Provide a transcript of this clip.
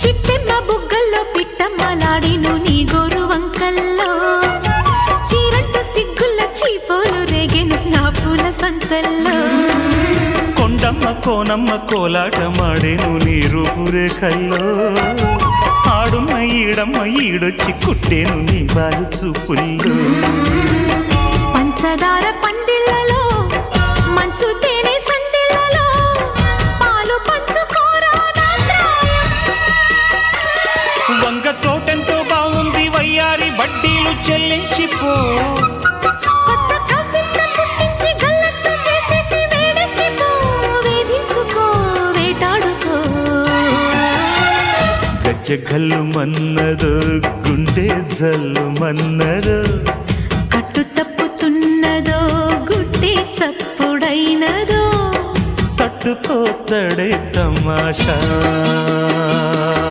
చిట్టెమ్మ బుగ్గల్లో పిట్టమ్మలాడిను నీ గోరు వంకల్లో చీరంటు సిగ్గుల చీపోలు రేగెను నా పూల సంతల్లో కొండమ్మ కోనమ్మ కోలాటమాడేను నీ రూపురేఖల్లో ఆడుమ్మ ఈడమ్మ ఈడొచ్చి కుట్టేను నీ బాలు చూపుల్లో పంచదార పందిళ్ళలో మంచు తేనె సందిళ్ళలో పాలు పంచుకోరా నా ప్రాయం. వంగ తోటెంతో బాగుంది వయ్యారి వడ్డీలు చెల్లించిపో కొత్త కవిత్వం పుట్టించి గల్లత్తు చేసేసి వేడెక్కిపో వేధించుకో వేటాడుకో గజ్జగల్లు మన్నదో గుండె జల్లు మన్నదో కట్టు తప్పుతున్నదో గుడ్డి చప్పుడైనదో తట్టుకోతడే తమాషా